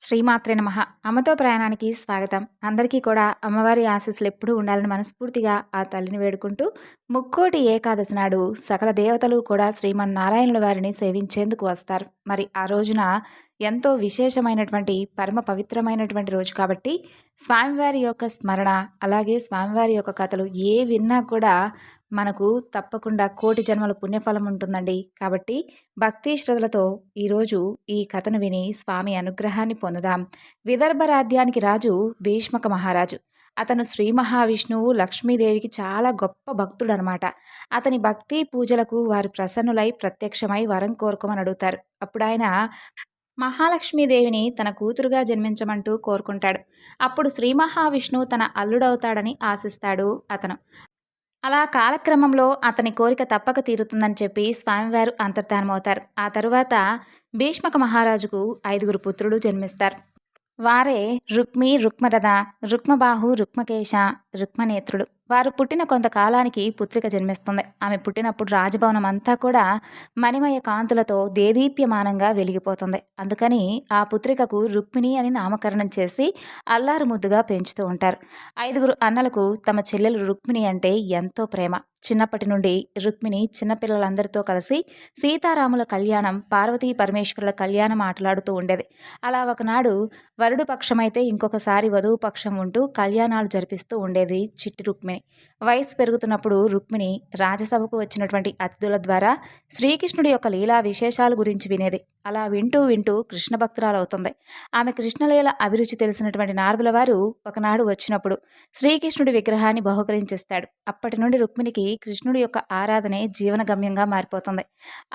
శ్రీమాత్రే నమః. అమ్మతో ప్రయాణానికి స్వాగతం. అందరికీ కూడా అమ్మవారి ఆశీస్సులు ఎప్పుడూ ఉండాలని మనస్ఫూర్తిగా ఆ తల్లిని వేడుకుంటూ, ముక్కోటి ఏకాదశి నాడు సకల దేవతలు కూడా శ్రీమన్నారాయణుల వారిని సేవించేందుకు వస్తారు. మరి ఆ రోజున ఎంతో విశేషమైనటువంటి పరమ పవిత్రమైనటువంటి రోజు కాబట్టి స్వామివారి యొక్క స్మరణ, అలాగే స్వామివారి యొక్క కథలు ఏ విన్నా కూడా మనకు తప్పకుండా కోటి జన్మల పుణ్యఫలం ఉంటుందండి. కాబట్టి భక్తి శ్రద్ధలతో ఈరోజు ఈ కథను విని స్వామి అనుగ్రహాన్ని పొందుదాం. విదర్భ రాజ్యానికి రాజు భీష్మక మహారాజు. అతను శ్రీ మహావిష్ణువు లక్ష్మీదేవికి చాలా గొప్ప భక్తుడనమాట. అతని భక్తి పూజలకు వారు ప్రసన్నులై ప్రత్యక్షమై వరం కోరుకోమని అడుగుతారు. అప్పుడు ఆయన మహాలక్ష్మీదేవిని తన కూతురుగా జన్మించమంటూ కోరుకుంటాడు. అప్పుడు శ్రీ మహావిష్ణువు తన అల్లుడవుతాడని ఆశిస్తాడు అతను. అలా కాలక్రమంలో అతని కోరిక తప్పక తీరుతుందని చెప్పి స్వామివారు అంతర్ధానమవుతారు. ఆ తరువాత భీష్మక మహారాజుకు 5 పుత్రులు జన్మిస్తారు. వారే రుక్మి, రుక్మరథ, రుక్మబాహు, రుక్మకేశ, రుక్మనేత్రుడు. వారు పుట్టిన కొంతకాలానికి పుత్రిక జన్మిస్తుంది. ఆమె పుట్టినప్పుడు రాజభవనం అంతా కూడా మణిమయ కాంతులతో దేదీప్యమానంగా వెలిగిపోతుంది. అందుకని ఆ పుత్రికకు రుక్మిణి అని నామకరణం చేసి అల్లారు ముద్దుగా పెంచుతూ ఉంటారు. 5 అన్నలకు తమ చెల్లెలు రుక్మిణి అంటే ఎంతో ప్రేమ. చిన్నప్పటి నుండి రుక్మిణి చిన్నపిల్లలందరితో కలిసి సీతారాముల కళ్యాణం, పార్వతీ పరమేశ్వరుల కళ్యాణం ఆటలాడుతూ ఉండేది. అలా ఒకనాడు వరుడు పక్షమైతే ఇంకొకసారి వధువు పక్షం ఉంటూ కళ్యాణాలు జరిపిస్తూ ఉండేది చిట్టి రుక్మిణి. వయసు పెరుగుతున్నప్పుడు రుక్మిణి రాజసభకు వచ్చినటువంటి అతిథుల ద్వారా శ్రీకృష్ణుడి యొక్క లీలా విశేషాల గురించి వినేది. అలా వింటూ వింటూ కృష్ణ భక్తురాలవుతుంది. ఆమె కృష్ణలీల అభిరుచి తెలిసినటువంటి నారదుల వారు ఒకనాడు వచ్చినప్పుడు శ్రీకృష్ణుడి విగ్రహాన్ని బహుకరించిస్తాడు. అప్పటి నుండి రుక్మిణికి కృష్ణుడి యొక్క ఆరాధనే జీవనగమ్యంగా మారిపోతుంది.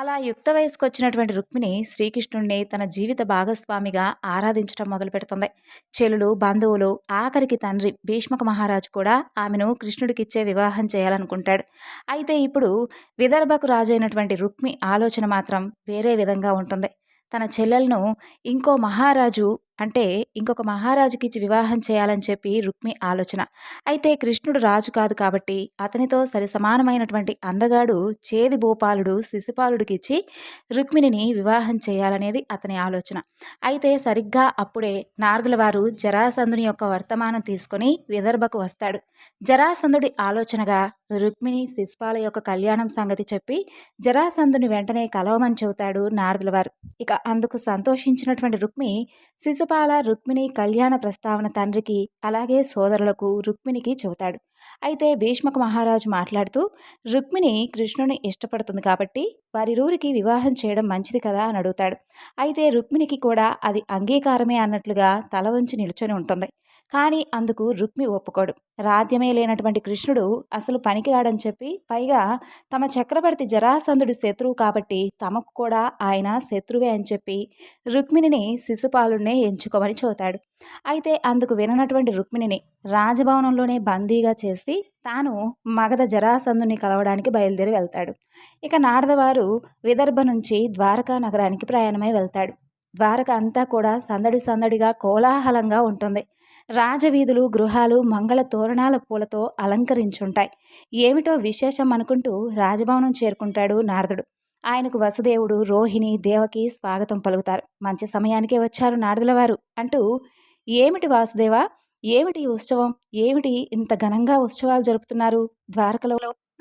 అలా యుక్త వయసుకు వచ్చినటువంటి రుక్మిణి శ్రీకృష్ణుడిని తన జీవిత భాగస్వామిగా ఆరాధించడం మొదలు పెడుతుంది. చెలులు, బంధువులు, ఆఖరికి తండ్రి భీష్మక మహారాజు కూడా ఆమెను కృష్ణుడికిచ్చే వివాహం చేయాలనుకుంటాడు. అయితే ఇప్పుడు విదర్భకు రాజు అయినటువంటి రుక్మి ఆలోచన మాత్రం వేరే విధంగా ఉంటుంది. తన చెల్లెలను ఇంకొక మహారాజుకి ఇచ్చి వివాహం చేయాలని చెప్పి రుక్మి ఆలోచన. అయితే కృష్ణుడు రాజు కాదు కాబట్టి అతనితో సరి సమానమైనటువంటి అందగాడు చేది భూపాలుడు శిశుపాలుడికిచ్చి రుక్మిణిని వివాహం చేయాలనేది అతని ఆలోచన. అయితే సరిగ్గా అప్పుడే నారదుల వారు జరాసంధుని యొక్క వర్తమానం తీసుకొని విదర్భకు వస్తాడు. జరాసంధుడి ఆలోచనగా రుక్మిణి శిశుపాల యొక్క కళ్యాణం సంగతి చెప్పి జరాసంధుని వెంటనే కలవమని చెబుతాడు నారదుల వారు. ఇక అందుకు సంతోషించినటువంటి రుక్మి శిశుపాల, రుక్మిణి కళ్యాణ ప్రస్తావన తండ్రికి అలాగే సోదరులకు రుక్మిణికి చెబుతాడు. అయితే భీష్మక మహారాజు మాట్లాడుతూ రుక్మిణి కృష్ణుని ఇష్టపడుతుంది కాబట్టి వారిరువురికి వివాహం చేయడం మంచిది కదా అని అడుగుతాడు. అయితే రుక్మిణికి కూడా అది అంగీకారమే అన్నట్లుగా తల వంచి నిలుచొని ఉంటుంది. కానీ అందుకు రుక్మి ఒప్పుకోడు. రాజ్యమే లేనటువంటి కృష్ణుడు అసలు పనికిరాడని చెప్పి, పైగా తమ చక్రవర్తి జరాసంధుడి శత్రువు కాబట్టి తమకు కూడా ఆయన శత్రువే అని చెప్పి రుక్మిణిని శిశుపాలుడినే ఎంచుకోమని చెబుతాడు. అయితే అందుకు విననటువంటి రుక్మిణిని రాజభవనంలోనే బందీగా చేసి తాను మగధ జరాసంధుని కలవడానికి బయలుదేరి వెళ్తాడు. ఇక నారదవారు విదర్భ నుంచి ద్వారకా నగరానికి ప్రయాణమై వెళ్తాడు. ద్వారక అంతా కూడా సందడి సందడిగా కోలాహలంగా ఉంటుంది. రాజవీధులు, గృహాలు మంగళ తోరణాల పూలతో అలంకరించుంటాయి. ఏమిటో విశేషం అనుకుంటూ రాజభవనం చేరుకుంటాడు నారదుడు. ఆయనకు వసుదేవుడు, రోహిణి, దేవకి స్వాగతం పలుకుతారు. మంచి సమయానికే వచ్చారు నారదుల వారు అంటూ, ఏమిటి వాసుదేవా, ఏమిటి ఉత్సవం, ఏమిటి ఇంత ఘనంగా ఉత్సవాలు జరుపుతున్నారు ద్వారకలో,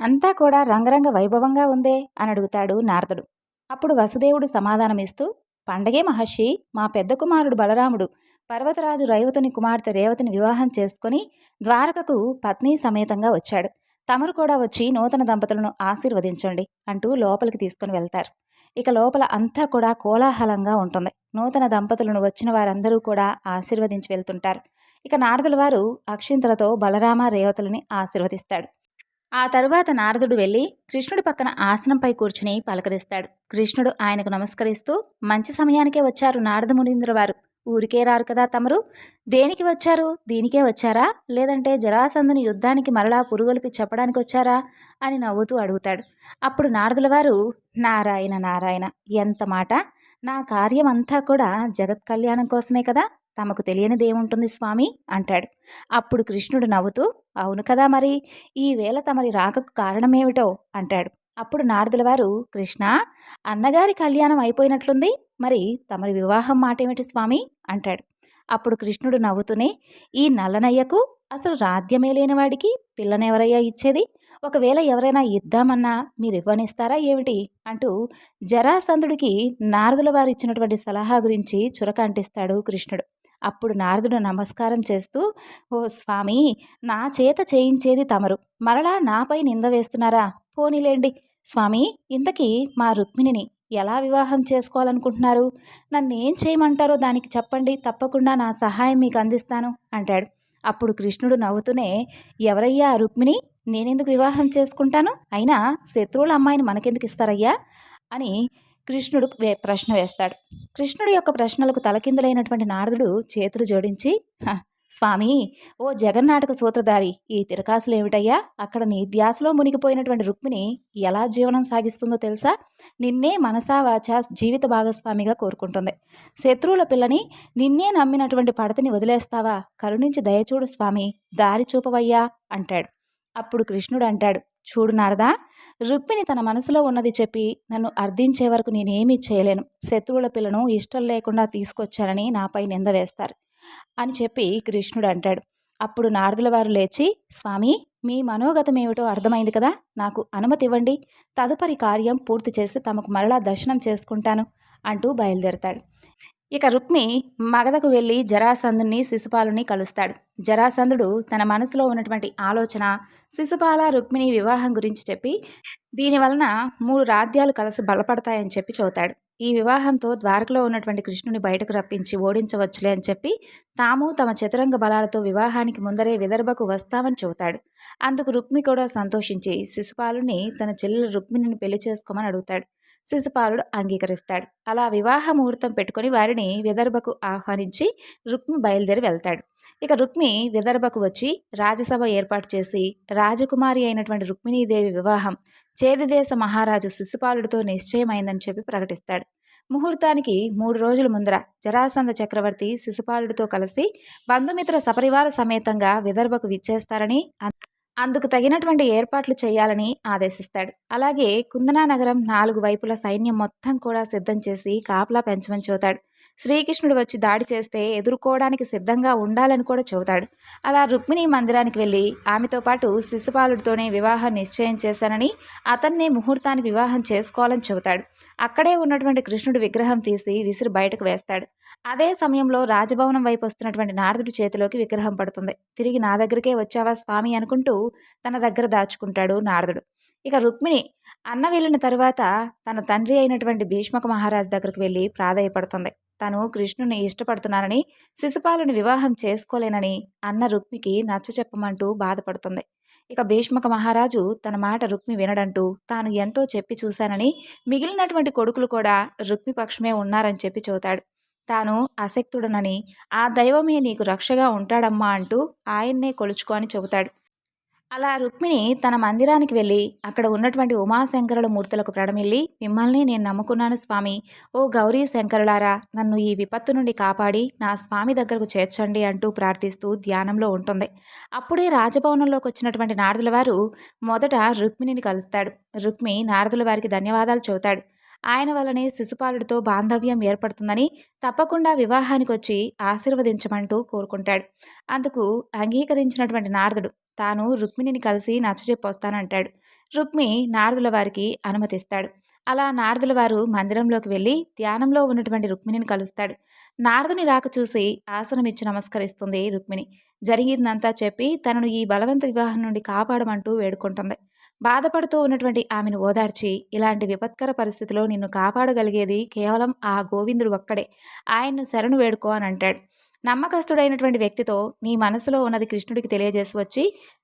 అంతా కూడా రంగరంగ వైభవంగా ఉందే అని అడుగుతాడు నారదుడు. అప్పుడు వసుదేవుడు సమాధానమిస్తూ, పండగే మహర్షి, మా పెద్ద కుమారుడు బలరాముడు పర్వతరాజు రైవతుని కుమార్తె రేవతిని వివాహం చేసుకుని ద్వారకకు పత్ని సమేతంగా వచ్చాడు. తమరు కూడా వచ్చి నూతన దంపతులను ఆశీర్వదించండి అంటూ లోపలికి తీసుకుని వెళ్తారు. ఇక లోపల అంతా కూడా కోలాహలంగా ఉంటుంది. నూతన దంపతులను వచ్చిన వారందరూ కూడా ఆశీర్వదించి వెళ్తుంటారు. ఇక నారదుల వారు అక్షింతలతో బలరామ, రేవతులని ఆశీర్వదిస్తాడు. ఆ తరువాత నారదుడు వెళ్ళి కృష్ణుడి పక్కన ఆసనంపై కూర్చుని పలకరిస్తాడు. కృష్ణుడు ఆయనకు నమస్కరిస్తూ, మంచి సమయానికే వచ్చారు నారద మునీంద్ర వారు. ఊరికే రారు కదా తమరు, దేనికి వచ్చారు, దీనికే వచ్చారా, లేదంటే జరాసంధుని యుద్ధానికి మరలా పురుగొలిపి చెప్పడానికి వచ్చారా అని నవ్వుతూ అడుగుతాడు. అప్పుడు నారదుల వారు, నారాయణ నారాయణ, ఎంత మాట, నా కార్యం అంతా కూడా జగత్ కళ్యాణం కోసమే కదా, తమకు తెలియనిదేముంటుంది స్వామి అంటాడు. అప్పుడు కృష్ణుడు నవ్వుతూ, అవును కదా మరి, ఈవేళ తమరి రాకకు కారణమేమిటో అంటాడు. అప్పుడు నారదుల వారు, కృష్ణ, అన్నగారి కళ్యాణం అయిపోయినట్లుంది, మరి తమరి వివాహం మాటేమిటి స్వామి అంటాడు. అప్పుడు కృష్ణుడు నవ్వుతూనే, ఈ నల్లనయ్యకు అసలు రాజ్యమే లేనివాడికి పిల్లనెవరయ్యా ఇచ్చేది? ఒకవేళ ఎవరైనా ఇద్దామన్నా మీరివ్వనిస్తారా ఏమిటి? అంటూ జరాసంధుడికి నారదుల వారిచ్చినటువంటి సలహా గురించి చురక అంటిస్తాడు కృష్ణుడు. అప్పుడు నారదుడు నమస్కారం చేస్తూ, ఓ స్వామి, నా చేత చేయించేది తమరు, మరలా నాపై నింద వేస్తున్నారా? పోనీలేండి స్వామి, ఇంతకీ మా రుక్మిణిని ఎలా వివాహం చేసుకోవాలనుకుంటున్నారు? నన్నేం చేయమంటారో దానికి చెప్పండి, తప్పకుండా నా సహాయం మీకు అందిస్తాను అంటాడు. అప్పుడు కృష్ణుడు నవ్వుతూనే, ఎవరయ్యా ఆ రుక్మిణి? నేనెందుకు వివాహం చేసుకుంటాను? అయినా శత్రువుల అమ్మాయిని మనకెందుకు ఇస్తారయ్యా అని కృష్ణుడు ప్రశ్న వేస్తాడు. కృష్ణుడి యొక్క ప్రశ్నలకు తలకిందులైనటువంటి నారదుడు చేతులు జోడించి, "హ, స్వామి, ఓ జగన్నాటక సూత్రధారి, ఈ తిరకాసులేమిటయ్యా? అక్కడ నీ ధ్యాసలో మునిగిపోయినటువంటి రుక్మిణి ఎలా జీవనం సాగిస్తుందో తెలుసా? నిన్నే మనసా వాచా జీవిత భాగస్వామిగా కోరుకుంటుంది. శత్రువుల పిల్లని, నిన్నే నమ్మినటువంటి పడతిని వదిలేస్తావా? కరుణించి దయచూడు స్వామి, దారి చూపవయ్యా అంటాడు. అప్పుడు కృష్ణుడు అంటాడు, చూడు నారదా, రుక్మిణి తన మనసులో ఉన్నది చెప్పి నన్ను అర్థించే వరకు నేనేమీ చేయలేను. శత్రువుల పిల్లను ఇష్టం లేకుండా తీసుకొచ్చానని నాపై నింద వేస్తారు అని చెప్పి కృష్ణుడు అంటాడు. అప్పుడు నారదుల వారు లేచి, స్వామి, మీ మనోగతం ఏమిటో అర్థమైంది కదా, నాకు అనుమతి ఇవ్వండి, తదుపరి కార్యం పూర్తి చేసి తమకు మరలా దర్శనం చేసుకుంటాను అంటూ బయలుదేరతాడు. ఇక రుక్మి మగధకు వెళ్ళి జరాసంధుని శిశుపాలుని కలుస్తాడు. జరాసంధుడు తన మనసులో ఉన్నటువంటి ఆలోచన శిశుపాల రుక్మిణి వివాహం గురించి చెప్పి, దీనివలన 3 రాజ్యాలు కలిసి బలపడతాయని చెప్పి చెబుతాడు. ఈ వివాహంతో ద్వారకలో ఉన్నటువంటి కృష్ణుని బయటకు రప్పించి ఓడించవచ్చులే అని చెప్పి తాము తమ చతురంగ బలాలతో వివాహానికి ముందరే విదర్భకు వస్తామని చెబుతాడు. అందుకు రుక్మి కూడా సంతోషించి శిశుపాలుని తన చెల్లెలు రుక్మిణిని పెళ్లి చేసుకోమని అడుగుతాడు. శిశుపాలుడు అంగీకరిస్తాడు. అలా వివాహ ముహూర్తం పెట్టుకుని వారిని విదర్భకు ఆహ్వానించి రుక్మి బయలుదేరి వెళ్తాడు. ఇక రుక్మి విదర్భకు వచ్చి రాజసభ ఏర్పాటు చేసి రాజకుమారి అయినటువంటి రుక్మిణీదేవి వివాహం చేదిదేశ మహారాజు శిశుపాలుడితో నిశ్చయమైందని చెప్పి ప్రకటిస్తాడు. ముహూర్తానికి 3 రోజుల ముందర జరాసంధ చక్రవర్తి శిశుపాలుడితో కలిసి బంధుమిత్ర సపరివార సమేతంగా విదర్భకు విచ్చేస్తారని, అందుకు తగినటువంటి ఏర్పాట్లు చేయాలని ఆదేశిస్తాడు. అలాగే కుందనా నగరం 4 వైపుల సైన్యం మొత్తం కూడా సిద్ధం చేసి కాపలా పెంచమని చెబుతాడు. శ్రీకృష్ణుడు వచ్చి దాడి చేస్తే ఎదుర్కోవడానికి సిద్ధంగా ఉండాలని కూడా చెబుతాడు. అలా రుక్మిణి మందిరానికి వెళ్ళి ఆమెతో పాటు శిశుపాలుడితోనే వివాహం నిశ్చయం చేశానని, అతన్నే ముహూర్తానికి వివాహం చేసుకోవాలని చెబుతాడు. అక్కడే ఉన్నటువంటి కృష్ణుడి విగ్రహం తీసి విసిరి బయటకు వేస్తాడు. అదే సమయంలో రాజభవనం వైపు వస్తున్నటువంటి నారదుడి చేతిలోకి విగ్రహం పడుతుంది. తిరిగి నా దగ్గరికే వచ్చావా స్వామి అనుకుంటూ తన దగ్గర దాచుకుంటాడు నారదుడు. ఇక రుక్మిణి అన్న వెళ్ళిన తరువాత తన తండ్రి అయినటువంటి భీష్మక మహారాజ్ దగ్గరకు వెళ్ళి ప్రాధేయపడుతుంది. తను కృష్ణుని ఇష్టపడుతున్నానని, శిశుపాలుని వివాహం చేసుకోలేనని అన్న రుక్మికి నచ్చచెప్పమంటూ బాధపడుతుంది. ఇక భీష్మక మహారాజు తన మాట రుక్మి వినడంటూ తాను ఎంతో చెప్పి చూశానని, మిగిలినటువంటి కొడుకులు కూడా రుక్మి పక్షమే ఉన్నారని చెప్పి చెబుతాడు. తాను అశక్తుడనని, ఆ దైవమే నీకు రక్షగా ఉంటాడమ్మా అంటూ ఆయన్నే కొలుచుకో అని చెబుతాడు. అలా రుక్మిణి తన మందిరానికి వెళ్ళి అక్కడ ఉన్నటువంటి ఉమాశంకరుల మూర్తులకు ప్రణమిల్లి, మిమ్మల్ని నేను నమ్ముకున్నాను స్వామి, ఓ గౌరీ శంకరులారా, నన్ను ఈ విపత్తు నుండి కాపాడి నా స్వామి దగ్గరకు చేర్చండి అంటూ ప్రార్థిస్తూ ధ్యానంలో ఉంటుంది. అప్పుడే రాజభవనంలోకి వచ్చినటువంటి నారదుల వారు మొదట రుక్మిణిని కలుస్తాడు. రుక్మి నారదుల వారికి ధన్యవాదాలు చెబుతాడు. ఆయన వల్లనే శిశుపాలుడితో బాంధవ్యం ఏర్పడుతుందని, తప్పకుండా వివాహానికి వచ్చి ఆశీర్వదించమంటూ కోరుకుంటాడు. అందుకు అంగీకరించినటువంటి నారదుడు తాను రుక్మిణిని కలిసి నచ్చజెప్పొస్తానంటాడు. రుక్మి నారదుల వారికి అనుమతిస్తాడు. అలా నారదుల వారు మందిరంలోకి వెళ్ళి ధ్యానంలో ఉన్నటువంటి రుక్మిణిని కలుస్తాడు. నారదుని రాక చూసి ఆసనమిచ్చి నమస్కరిస్తుంది రుక్మిణి. జరిగిందంతా చెప్పి తనను ఈ బలవంత వివాహం నుండి కాపాడమంటూ వేడుకుంటుంది. బాధపడుతూ ఉన్నటువంటి ఆమెను ఓదార్చి, ఇలాంటి విపత్కర పరిస్థితిలో నిన్ను కాపాడగలిగేది కేవలం ఆ గోవిందుడు ఒక్కడే, ఆయన్ను శరణు వేడుకో అని అంటాడు. నమ్మకస్తుడైనటువంటి వ్యక్తితో నీ మనసులో ఉన్నది కృష్ణుడికి తెలియజేసి వచ్చి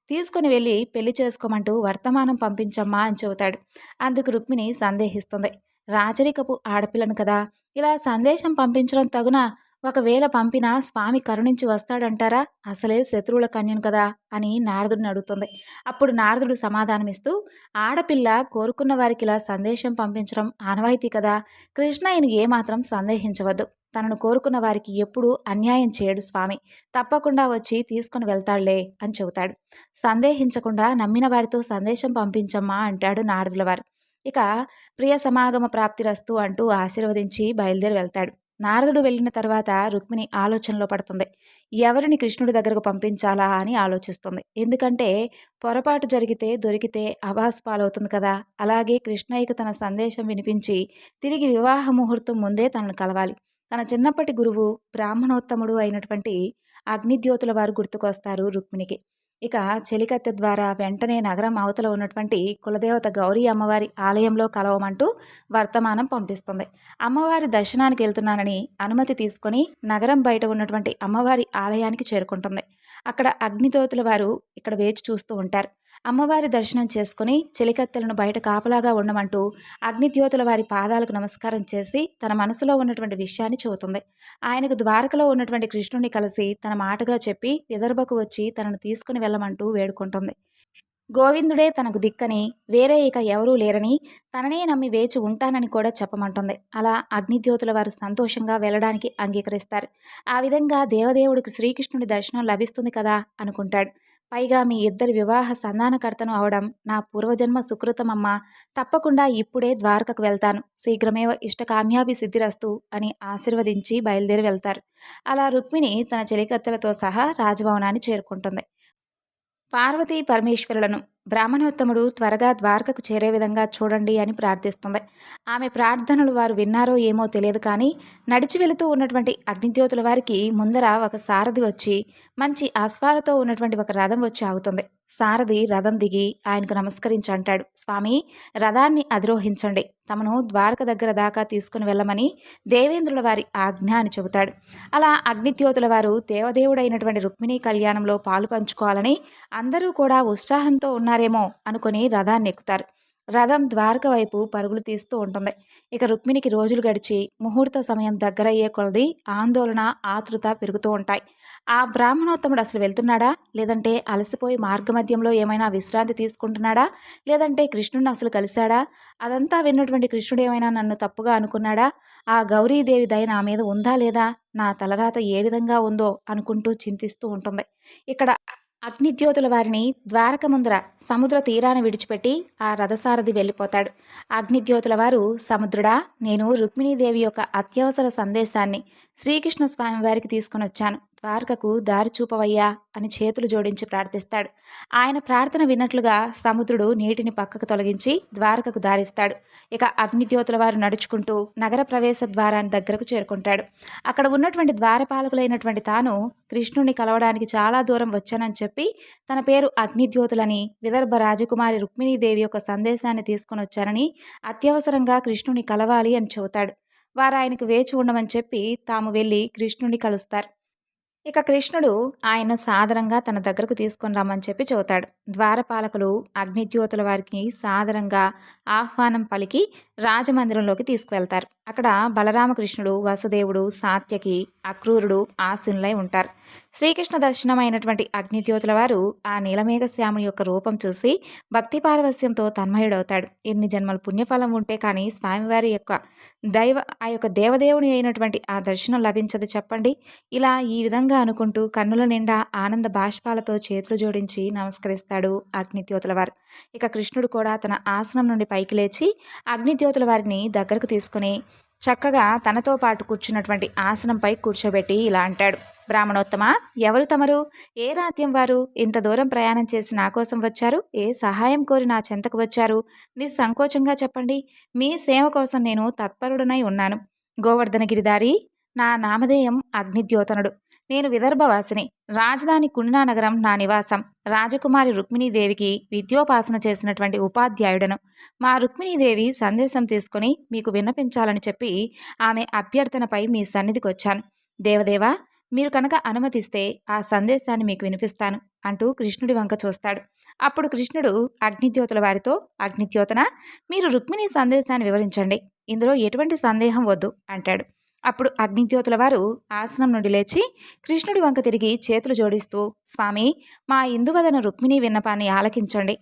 తీసుకుని వెళ్ళి పెళ్లి చేసుకోమంటూ వర్తమానం పంపించమ్మా అని చెబుతాడు. అందుకు రుక్మిణి సందేహిస్తుంది. రాజరికపు ఆడపిల్లను కదా, ఇలా సందేశం పంపించడం తగునా? ఒకవేళ పంపినా స్వామి కరుణించి వస్తాడంటారా? అసలే శత్రువుల కన్యను కదా అని నారదుడిని అడుగుతుంది. అప్పుడు నారదుడు సమాధానమిస్తూ, ఆడపిల్ల కోరుకున్న వారికి ఇలా సందేశం పంపించడం ఆనవాయితీ కదా, కృష్ణయ్యను ఏమాత్రం సందేహించవద్దు, తనను కోరుకున్న వారికి ఎప్పుడూ అన్యాయం చేయడు స్వామి, తప్పకుండా వచ్చి తీసుకుని వెళ్తాళ్లే అని చెబుతాడు. సందేహించకుండా నమ్మిన వారితో సందేశం పంపించమ్మా అంటాడు నారదుల వారు. ఇక ప్రియ సమాగమ ప్రాప్తిరస్తు అంటూ ఆశీర్వదించి బయలుదేరి వెళ్తాడు. నారదుడు వెళ్ళిన తర్వాత రుక్మిణి ఆలోచనలో పడుతుంది. ఎవరిని కృష్ణుడి దగ్గరకు పంపించాలా అని ఆలోచిస్తుంది. ఎందుకంటే పొరపాటు జరిగితే దొరికితే అబాస్ పాలవుతుంది కదా! అలాగే కృష్ణయ్యకు తన సందేశం వినిపించి తిరిగి వివాహ ముహూర్తం ముందే తనను కలవాలి. తన చిన్నప్పటి గురువు బ్రాహ్మణోత్తముడు అయినటువంటి అగ్నిద్యోతుల వారు గుర్తుకొస్తారు రుక్మిణికి. ఇక చెలికత్తె ద్వారా వెంటనే నగరం అవతల ఉన్నటువంటి కులదేవత గౌరీ అమ్మవారి ఆలయంలో కలవమంటూ వర్తమానం పంపిస్తుంది. అమ్మవారి దర్శనానికి వెళ్తున్నానని అనుమతి తీసుకొని నగరం బయట ఉన్నటువంటి అమ్మవారి ఆలయానికి చేరుకుంటుంది. అక్కడ అగ్నిదోతుల వారు ఇక్కడ వేచి చూస్తూ ఉంటారు. అమ్మవారి దర్శనం చేసుకుని చెలికత్తెలను బయట కాపలాగా ఉండమంటూ అగ్నిద్యోతుల వారి పాదాలకు నమస్కారం చేసి తన మనసులో ఉన్నటువంటి విషయాన్ని చెబుతుంది. ఆయనకు ద్వారకలో ఉన్నటువంటి కృష్ణుడిని కలిసి తన మాటగా చెప్పి విదర్భకు వచ్చి తనను తీసుకుని వెళ్ళమంటూ వేడుకుంటుంది. గోవిందుడే తనకు దిక్కని, వేరే ఇక ఎవరూ లేరని, తననే నమ్మి వేచి ఉంటానని కూడా చెప్పమంటుంది. అలా అగ్నిద్యోతుల వారు సంతోషంగా వెళ్ళడానికి అంగీకరిస్తారు. ఆ విధంగా దేవదేవుడికి శ్రీకృష్ణుడి దర్శనం లభిస్తుంది కదా అనుకుంటాడు. పైగా మీ ఇద్దరి వివాహ సంధానకర్తను అవడం నా పూర్వజన్మ సుకృతమమ్మ. తప్పకుండా ఇప్పుడే ద్వారకకు వెళ్తాను. శీఘ్రమేవ ఇష్టకామ్యాభి సిద్ధిరస్తు అని ఆశీర్వదించి బయలుదేరి వెళ్తారు. అలా రుక్మిణి తన చెలికత్తెలతో సహా రాజభవనాన్ని చేరుకుంటుంది. పార్వతీ పరమేశ్వరులను బ్రాహ్మణోత్తముడు త్వరగా ద్వారకకు చేరే విధంగా చూడండి అని ప్రార్థిస్తుంది. ఆమె ప్రార్థనలు వారు విన్నారో ఏమో తెలియదు కానీ నడిచి వెళుతూ ఉన్నటువంటి అగ్నిజ్యోతుల వారికి ముందర ఒక సారథి వచ్చి మంచి అశ్వాలతో ఉన్నటువంటి ఒక రథం వచ్చి ఆగుతుంది. సారథి రథం దిగి ఆయనకు నమస్కరించి అంటాడు, స్వామి, రథాన్ని అధిరోహించండి, తమను ద్వారక దగ్గర దాకా తీసుకుని వెళ్ళమని దేవేంద్రుల వారి ఆజ్ఞ అని చెబుతాడు. అలా అగ్నిద్యోతుల వారు దేవదేవుడైనటువంటి రుక్మిణీ కళ్యాణంలో పాలు పంచుకోవాలని అందరూ కూడా ఉత్సాహంతో ఉన్నారేమో అనుకుని రథాన్ని ఎక్కుతారు. రథం ద్వారక వైపు పరుగులు తీస్తూ ఉంటుంది. ఇక రుక్మిణికి రోజులు గడిచి ముహూర్త సమయం దగ్గరయ్యే కొలది ఆందోళన, ఆతృత పెరుగుతూ ఉంటాయి. ఆ బ్రాహ్మణోత్తముడు అసలు వెళ్తున్నాడా, లేదంటే అలసిపోయి మార్గమధ్యంలో ఏమైనా విశ్రాంతి తీసుకుంటున్నాడా, లేదంటే కృష్ణుడిని అసలు కలిశాడా, అదంతా విన్నటువంటి కృష్ణుడు ఏమైనా నన్ను తప్పుగా అనుకున్నాడా, ఆ గౌరీదేవి దయ నా మీద ఉందా లేదా, నా తలరాత ఏ విధంగా ఉందో అనుకుంటూ చింతిస్తూ ఉంటుంది. ఇక్కడ అగ్నిద్యోతుల వారిని ద్వారక ముందర సముద్ర తీరాన్ని విడిచిపెట్టి ఆ రథసారథి వెళ్ళిపోతాడు. అగ్నిద్యోతుల వారు, సముద్రుడా, నేను రుక్మిణీదేవి యొక్క అత్యవసర సందేశాన్ని శ్రీకృష్ణ స్వామి వారికి తీసుకుని వచ్చాను, ద్వారకకు దారి చూపవయ్యా అని చేతులు జోడించి ప్రార్థిస్తాడు. ఆయన ప్రార్థన విన్నట్లుగా సముద్రుడు నీటిని పక్కకు తొలగించి ద్వారకకు దారిస్తాడు. ఇక అగ్నిద్యోతుల వారు నడుచుకుంటూ నగర ప్రవేశ ద్వారాన్ని దగ్గరకు చేరుకుంటాడు. అక్కడ ఉన్నటువంటి ద్వారపాలకులైనటువంటి తాను కృష్ణుణ్ణి కలవడానికి చాలా దూరం వచ్చానని చెప్పి తన పేరు అగ్నిద్యోతులని, విదర్భ రాజకుమారి రుక్మిణీదేవి యొక్క సందేశాన్ని తీసుకుని వచ్చానని, అత్యవసరంగా కృష్ణుని కలవాలి అని చెబుతాడు. వారు ఆయనకు వేచి ఉండమని చెప్పి తాము వెళ్ళి కృష్ణుని కలుస్తారు. ఇక కృష్ణుడు ఆయన్ను సాదరంగా తన దగ్గరకు తీసుకొని రమ్మని చెప్పి చెబుతాడు. ద్వారపాలకులు అగ్నిజ్యోతుల వారికి సాదరంగా ఆహ్వానం పలికి రాజమందిరంలోకి తీసుకువెళ్తారు. అక్కడ బలరామకృష్ణుడు, వసుదేవుడు, సాత్యకి, అక్రూరుడు ఆసీనులై ఉంటారు. శ్రీకృష్ణ దర్శనమైనటువంటి అగ్నిజ్యోతుల వారు ఆ నీలమేఘశ్యాముని యొక్క రూపం చూసి భక్తి పారవస్యంతో తన్మయుడవుతాడు. ఎన్ని జన్మల పుణ్యఫలం ఉంటే కానీ స్వామివారి యొక్క ఆ యొక్క దేవదేవుని అయినటువంటి ఆ దర్శనం లభించదు చెప్పండి. ఇలా ఈ విధంగా అనుకుంటూ కన్నుల నిండా ఆనంద బాష్పాలతో చేతులు జోడించి నమస్కరిస్తాడు అగ్నిద్యోతుల వారు. ఇక కృష్ణుడు కూడా తన ఆసనం నుండి పైకి లేచి అగ్నిద్యోతుల వారిని దగ్గరకు తీసుకుని చక్కగా తనతో పాటు కూర్చున్నటువంటి ఆసనంపై కూర్చోబెట్టి ఇలా అంటాడు, బ్రాహ్మణోత్తమ, ఎవరు తమరు? ఏ రాత్యం వారు? ఇంత దూరం ప్రయాణం చేసి నా కోసం వచ్చారు? ఏ సహాయం కోరి నా చెంతకు వచ్చారు? నిస్సంకోచంగా చెప్పండి. మీ సేవ కోసం నేను తత్పరుడనై ఉన్నాను. గోవర్ధనగిరిదారి, నా నామధేయం అగ్నిద్యోతనుడు. నేను విదర్భవాసిని. రాజధాని కుండినా నగరం నా నివాసం. రాజకుమారి రుక్మిణీదేవికి విద్యోపాసన చేసినటువంటి ఉపాధ్యాయుడను. మా రుక్మిణీదేవి సందేశం తీసుకుని మీకు విన్నపించాలని చెప్పి ఆమె అభ్యర్థనపై మీ సన్నిధికి వచ్చాను. దేవదేవా, మీరు కనుక అనుమతిస్తే ఆ సందేశాన్ని మీకు వినిపిస్తాను అంటూ కృష్ణుడి వంక చూస్తాడు. అప్పుడు కృష్ణుడు అగ్నిద్యోతుల వారితో, అగ్నిద్యోతన, మీరు రుక్మిణీ సందేశాన్ని వివరించండి, ఇందులో ఎటువంటి సందేహం వద్దు అంటాడు. అప్పుడు అగ్నిద్యోతుల వారు ఆసనం నుండి లేచి కృష్ణుడి వంక తిరిగి చేతులు జోడిస్తూ, స్వామి, మా ఇందువదన రుక్మిణీ విన్నపాన్ని ఆలకించండి.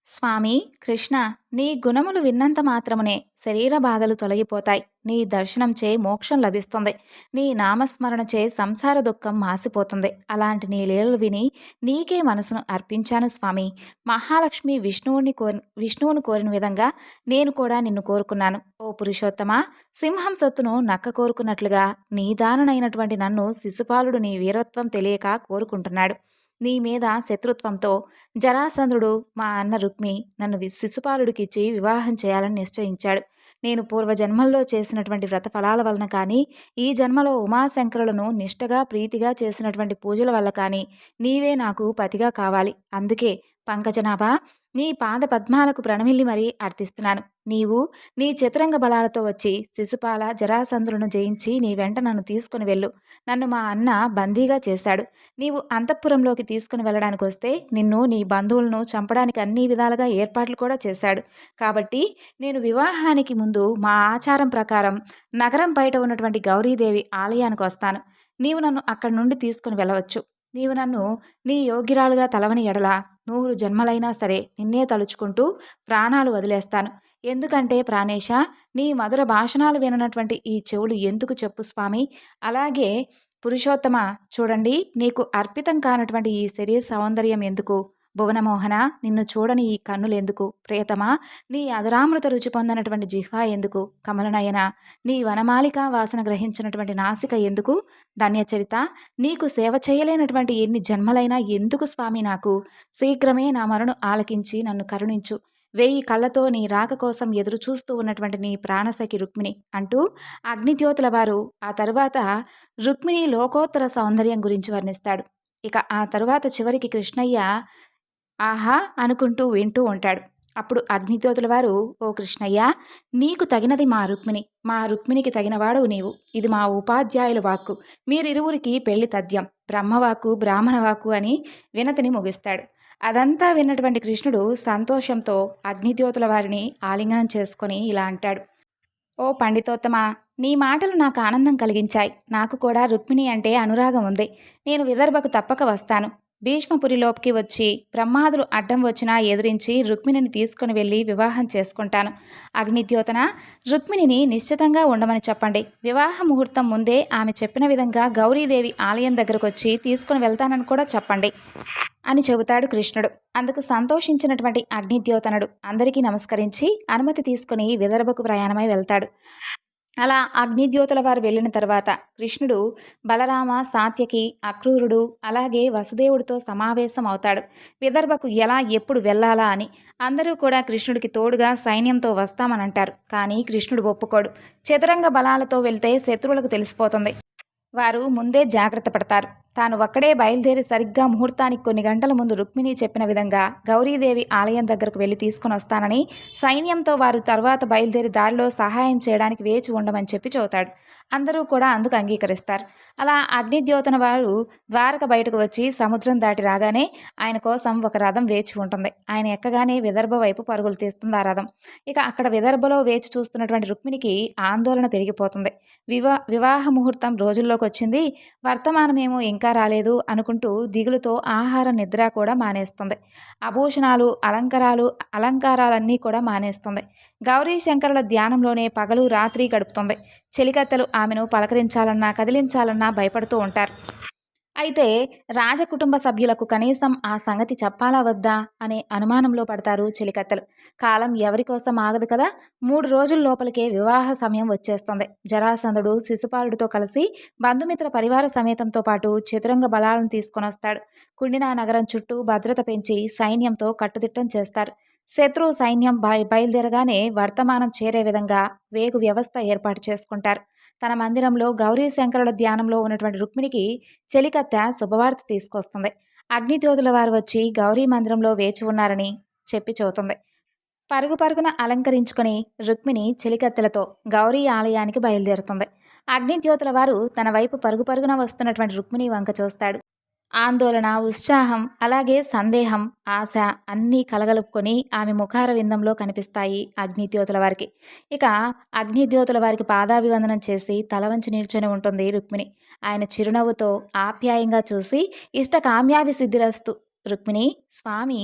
స్వామి కృష్ణ, నీ గుణములు విన్నంత మాత్రమునే శరీర బాధలు తొలగిపోతాయి. నీ దర్శనంచే మోక్షం లభిస్తుంది. నీ నామస్మరణచే సంసార దుఃఖం మాసిపోతుంది. అలాంటి నీ లీలలు విని నీకే మనసును అర్పించాను స్వామి. మహాలక్ష్మి విష్ణువును కోరిన విధంగా నేను కూడా నిన్ను కోరుకున్నాను. ఓ పురుషోత్తమా, సింహం సొత్తును నక్క కోరుకున్నట్లుగా నీ దాననైనటువంటి నన్ను శిశుపాలుడు నీ వీరత్వం తెలియక కోరుకుంటున్నాడు. నీ మీద శత్రుత్వంతో జరాసంధుడు మా అన్న రుక్మి నన్ను శిశుపాలుడికిచ్చి వివాహం చేయాలని నిశ్చయించాడు. నేను పూర్వజన్మల్లో చేసినటువంటి వ్రత ఫలాల వలన కానీ, ఈ జన్మలో ఉమాశంకరులను నిష్టగా ప్రీతిగా చేసినటువంటి పూజల వల్ల కానీ నీవే నాకు పతిగా కావాలి. అందుకే పంకజనాభా, నీ పాద పద్మాలకు ప్రణమిల్లి మరీ అర్థిస్తున్నాను. నీవు నీ చతురంగ బలాలతో వచ్చి శిశుపాల జరాసంధులను జయించి నీ వెంట నన్ను తీసుకుని వెళ్ళు. నన్ను మా అన్న బందీగా చేశాడు. నీవు అంతఃపురంలోకి తీసుకుని వెళ్ళడానికి వస్తే నిన్ను నీ బంధువులను చంపడానికి అన్ని విధాలుగా ఏర్పాట్లు కూడా చేశాడు. కాబట్టి నేను వివాహానికి ముందు మా ఆచారం ప్రకారం నగరం బయట ఉన్నటువంటి గౌరీదేవి ఆలయానికి వస్తాను. నీవు నన్ను అక్కడి నుండి తీసుకుని వెళ్ళవచ్చు. నీవు నన్ను నీ యోగ్యురాలుగా తలవని ఎడల 100 జన్మలైనా సరే నిన్నే తలుచుకుంటూ ప్రాణాలు వదిలేస్తాను. ఎందుకంటే ప్రాణేశ, నీ మధుర భాషణాలు విననటువంటి ఈ చెవులు ఎందుకు చెప్పు స్వామి. అలాగే పురుషోత్తమ, చూడండి, నీకు అర్పితం కానటువంటి ఈ శరీర సౌందర్యం ఎందుకు? భువనమోహన, నిన్ను చూడని ఈ కన్నులెందుకు? ప్రియతమా, నీ అధరామృత రుచి పొందనటువంటి జిహ్వా ఎందుకు? కమలనయన, నీ వనమాలిక వాసన గ్రహించినటువంటి నాసిక ఎందుకు? ధన్యచరిత, నీకు సేవ చేయలేనటువంటి ఎన్ని జన్మలైనా ఎందుకు స్వామి నాకు? శీఘ్రమే నా మరణు ఆలకించి నన్ను కరుణించు. 1000 కళ్ళతో నీ రాక కోసం ఎదురు చూస్తూ ఉన్నటువంటి నీ ప్రాణసఖి రుక్మిణి అంటూ అగ్నిజ్యోతుల వారు ఆ తరువాత రుక్మిణి లోకోత్తర సౌందర్యం గురించి వర్ణిస్తాడు. ఇక ఆ తరువాత చివరికి కృష్ణయ్య ఆహా అనుకుంటూ వింటూ ఉంటాడు. అప్పుడు అగ్నిజ్యోతుల వారు, ఓ కృష్ణయ్య, నీకు తగినది మా రుక్మిణికి తగినవాడవు నీవు. ఇది మా ఉపాధ్యాయుల వాక్కు. మీరిరువురికి పెళ్లి తథ్యం. బ్రహ్మవాక్కు బ్రాహ్మణవాక్కు అని వినతిని ముగిస్తాడు. అదంతా విన్నటువంటి కృష్ణుడు సంతోషంతో అగ్నిజ్యోతుల వారిని ఆలింగనం చేసుకొని ఇలా అంటాడు. ఓ పండితోత్తమా, నీ మాటలు నాకు ఆనందం కలిగించాయి. నాకు కూడా రుక్మిణి అంటే అనురాగం ఉంది. నేను విదర్భకు తప్పక వస్తాను. భీష్మపురిలోకి వచ్చి బ్రహ్మాదులు అడ్డం వచ్చినా ఎదిరించి రుక్మిణిని తీసుకుని వెళ్ళి వివాహం చేసుకుంటాను. అగ్నిద్యోతన, రుక్మిణిని నిశ్చితంగా ఉండమని చెప్పండి. వివాహ ముహూర్తం ముందే ఆమె చెప్పిన విధంగా గౌరీదేవి ఆలయం దగ్గరకు వచ్చి తీసుకుని వెళ్తానని కూడా చెప్పండి అని చెబుతాడు కృష్ణుడు. అందుకు సంతోషించినటువంటి అగ్నిద్యోతనుడు అందరికీ నమస్కరించి అనుమతి తీసుకుని విదర్భకు ప్రయాణమై వెళ్తాడు. అలా అగ్నిజ్యోతుల వారు వెళ్ళిన తర్వాత కృష్ణుడు బలరామ, సాత్యకి, అక్రూరుడు అలాగే వసుదేవుడితో సమావేశం అవుతాడు. విదర్భకు ఎలా ఎప్పుడు వెళ్ళాలా అని. అందరూ కూడా కృష్ణుడికి తోడుగా సైన్యంతో వస్తామని అంటారు. కానీ కృష్ణుడు ఒప్పుకోడు. చతురంగ బలాలతో వెళ్తే శత్రువులకు తెలిసిపోతుంది. వారు ముందే జాగ్రత్త పడతారు. తాను ఒక్కడే బయలుదేరి సరిగ్గా ముహూర్తానికి కొన్ని గంటల ముందు రుక్మిణి చెప్పిన విధంగా గౌరీదేవి ఆలయం దగ్గరకు వెళ్ళి తీసుకుని వస్తానని సైన్యంతో వారు తర్వాత బయలుదేరి దారిలో సహాయం చేయడానికి వేచి ఉండమని చెప్పి చెబుతాడు. అందరూ కూడా అందుకు అంగీకరిస్తారు. అలా అగ్నిద్యోతన వారు ద్వారక బయటకు వచ్చి సముద్రం దాటి రాగానే ఆయన కోసం ఒక రథం వేచి ఉంటుంది. ఆయన ఎక్కగానే విదర్భ వైపు పరుగులు తీస్తుంది ఆ రథం. ఇక అక్కడ విదర్భలో వేచి చూస్తున్నటువంటి రుక్మిణికి ఆందోళన పెరిగిపోతుంది. వివాహ ముహూర్తం రోజుల్లోకి వచ్చింది, వర్తమానమేమో ఇంకా రాలేదు అనుకుంటూ దిగులుతో ఆహార నిద్ర కూడా మానేస్తుంది. ఆభూషణాలు అలంకారాలన్నీ కూడా మానేస్తుంది. గౌరీ శంకరుల ధ్యానంలోనే పగలు రాత్రి గడుపుతుంది. చెలికత్తెలు ఆమెను పలకరించాలన్నా కదిలించాలన్నా భయపడుతూ ఉంటారు. అయితే రాజకుటుంబ సభ్యులకు కనీసం ఆ సంగతి చెప్పాలా వద్దా అనే అనుమానంలో పడతారు చెలికత్తెలు. కాలం ఎవరి కోసం ఆగదు కదా. 3 రోజుల లోపలికే వివాహ సమయం వచ్చేస్తుంది. జరాసంధుడు శిశుపాలుడితో కలిసి బంధుమిత్ర పరివార సమేతంతో పాటు చతురంగ బలాలను తీసుకొని వస్తాడు. కుండినా నగరం చుట్టూ భద్రత పెంచి సైన్యంతో కట్టుదిట్టం చేస్తారు. శత్రు సైన్యం బయలుదేరగానే వర్తమానం చేరే విధంగా వేగు వ్యవస్థ ఏర్పాటు చేసుకుంటారు. తన మందిరంలో గౌరీశంకరుల ధ్యానంలో ఉన్నటువంటి రుక్మిణికి చెలికత్తె శుభవార్త తీసుకొస్తుంది. అగ్నిజ్యోతుల వారు వచ్చి గౌరీ మందిరంలో వేచి ఉన్నారని చెప్పి చెబుతుంది. పరుగు పరుగున అలంకరించుకొని రుక్మిణి చెలికత్తెలతో గౌరీ ఆలయానికి బయలుదేరుతుంది. అగ్నిజ్యోతుల వారు తన వైపు పరుగు పరుగున వస్తున్నటువంటి రుక్మిణి వంక చూస్తాడు. ఆందోళన, ఉత్సాహం, అలాగే సందేహం, ఆశ అన్నీ కలగలుపుకొని ఆమె ముఖార విందంలో కనిపిస్తాయి అగ్నిజ్యోతుల వారికి. ఇక అగ్నిజ్యోతుల వారికి పాదాభివందనం చేసి తల వంచి నిల్చొని ఉంటుంది రుక్మిణి. ఆయన చిరునవ్వుతో ఆప్యాయంగా చూసి ఇష్ట కామ్యాభి సిద్ధిరస్తు రుక్మిణి, స్వామి